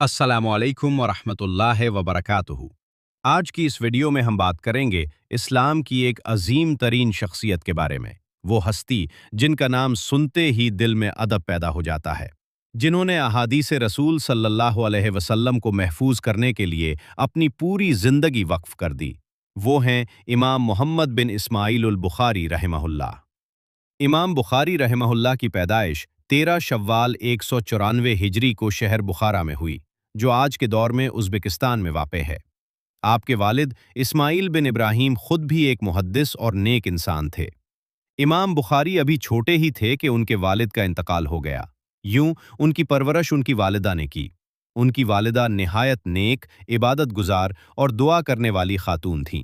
अस्सलामुअलैकुम वरहमतुल्लाहि वबरकातुहू। आज की इस वीडियो में हम बात करेंगे इस्लाम की एक अजीम तरीन शख्सियत के बारे में। वो हस्ती जिनका नाम सुनते ही दिल में अदब पैदा हो जाता है, जिन्होंने अहादीस रसूल सल्लल्लाहु अलैहि वसल्लम को महफूज करने के लिए अपनी पूरी जिंदगी वक्फ कर दी। वो हैं इमाम मोहम्मद बिन इस्माइल अल बुखारी रहमहुल्लाह। इमाम बुखारी रहमहुल्लाह की पैदाइश 13 शव्वाल 194 हिजरी को शहर बुखारा में हुई, जो आज के दौर में उज़्बेकिस्तान में वाक़ है। आपके वालिद इस्माइल बिन इब्राहीम खुद भी एक मुहद्दिस और नेक इंसान थे। इमाम बुखारी अभी छोटे ही थे कि उनके वालिद का इंतकाल हो गया। यूं उनकी परवरिश उनकी वालिदा ने की। उनकी वालिदा निहायत नेक, इबादत गुजार और दुआ करने वाली खातून थीं।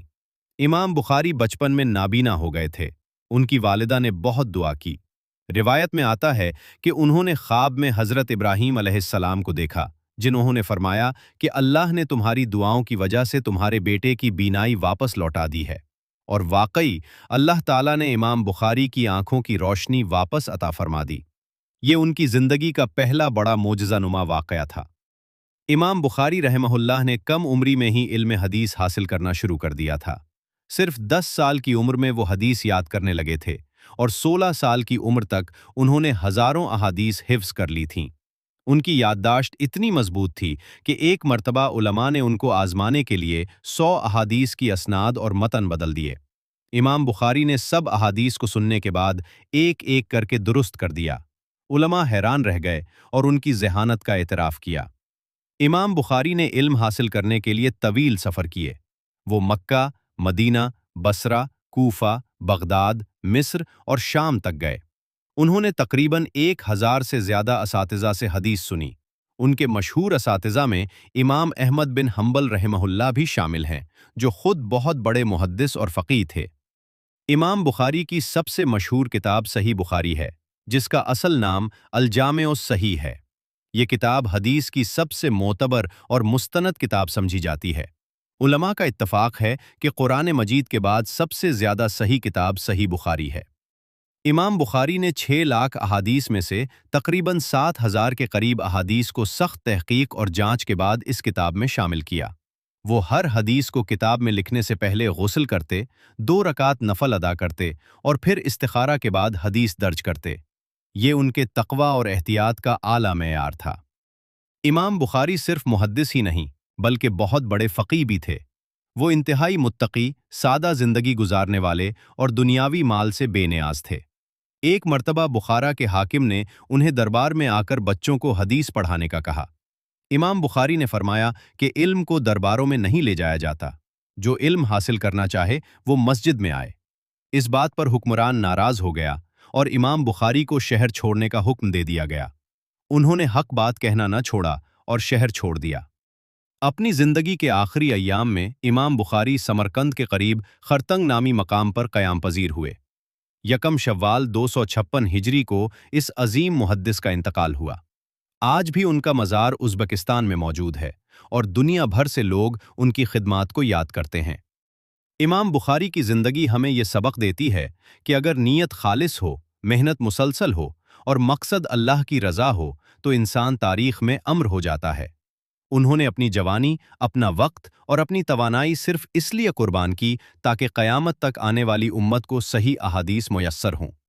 इमाम बुखारी बचपन में नाबीना हो गए थे। उनकी वालिदा ने बहुत दुआ की। रिवायत में आता है कि उन्होंने ख्वाब में हज़रत इब्राहीम अलैहिस्सलाम को देखा, जिन्होंने फरमाया कि अल्लाह ने तुम्हारी दुआओं की वजह से तुम्हारे बेटे की बीनाई वापस लौटा दी है। और वाकई अल्लाह ताला ने इमाम बुखारी की आंखों की रोशनी वापस अता फरमा दी। ये उनकी जिंदगी का पहला बड़ा मोजज़ानुमा वाक़या था। इमाम बुखारी रहमहुल्लाह ने कम उम्री में ही इल्म हदीस हासिल करना शुरू कर दिया था। सिर्फ 10 साल की उम्र में वो हदीस याद करने लगे थे और 16 साल की उम्र तक उन्होंने हजारों अहादीस हिफ्स कर ली थीं। उनकी याददाश्त इतनी मजबूत थी कि एक मर्तबा उलमा ने उनको आजमाने के लिए 100 अहादीस की असनाद और मतन बदल दिए। इमाम बुखारी ने सब अहादीस को सुनने के बाद एक एक करके दुरुस्त कर दिया। उलमा हैरान रह गए और उनकी ज़हानत का एतराफ़ किया। इमाम बुखारी ने इल्म हासिल करने के लिए तवील सफ़र किए। वो मक्का, मदीना, बसरा, कूफा, बगदाद, मिस्र और शाम तक गए। उन्होंने तकरीबन 1000 से ज़्यादा असातिज़ा से हदीस सुनी। उनके मशहूर असातिज़ा में इमाम अहमद बिन हम्बल रहमहुल्लाह भी शामिल हैं, जो खुद बहुत बड़े मुहद्दिस और फ़क़ीह थे। इमाम बुखारी की सबसे मशहूर किताब सही बुखारी है, जिसका असल नाम अल-जामे सही है। ये किताब हदीस की सबसे मोतबर और मुस्तनद किताब समझी जाती है। उलमा का इत्तफाक है कि कुरान मजीद के बाद सबसे ज़्यादा सही किताब सही बुखारी है। इमाम बुखारी ने 6 लाख अहादीस में से तकरीबन 7000 के करीब अहादीस को सख्त तहकीक और जांच के बाद इस किताब में शामिल किया। वो हर हदीस को किताब में लिखने से पहले गुस्ल करते, 2 रकात नफल अदा करते और फिर इस्तिखारा के बाद हदीस दर्ज करते। ये उनके तक़वा और एहतियात का आला मेयार था। इमाम बुखारी सिर्फ मुहद्दिस ही नहीं, बल्कि बहुत बड़े फ़क़ीह भी थे। वो इंतहाई मुत्तकी, सादा ज़िंदगी गुजारने वाले और दुनियावी माल से बेनियाज थे। एक मर्तबा बुखारा के हाकिम ने उन्हें दरबार में आकर बच्चों को हदीस पढ़ाने का कहा। इमाम बुखारी ने फरमाया कि इल्म को दरबारों में नहीं ले जाया जाता। जो इल्म हासिल करना चाहे वो मस्जिद में आए। इस बात पर हुक्मरान नाराज़ हो गया और इमाम बुखारी को शहर छोड़ने का हुक्म दे दिया गया। उन्होंने हक बात कहना न छोड़ा और शहर छोड़ दिया। अपनी जिंदगी के आखिरी अय्याम में इमाम बुखारी समरकंद के करीब खरतंग नामी मकाम पर क़याम पजीर हुए। यकम शव्वाल 256 हिजरी को इस अजीम मुहद्दिस का इंतकाल हुआ। आज भी उनका मज़ार उज़्बेकिस्तान में मौजूद है और दुनिया भर से लोग उनकी खिदमात को याद करते हैं। इमाम बुखारी की ज़िंदगी हमें ये सबक देती है कि अगर नीयत खालिस हो, मेहनत मुसलसल हो और मकसद अल्लाह की रज़ा हो, तो इंसान तारीख़ में अम्र हो जाता है। उन्होंने अपनी जवानी, अपना वक्त और अपनी तवानाई सिर्फ इसलिए कुर्बान की ताकि क़यामत तक आने वाली उम्मत को सही अहादीस मुयस्सर हों।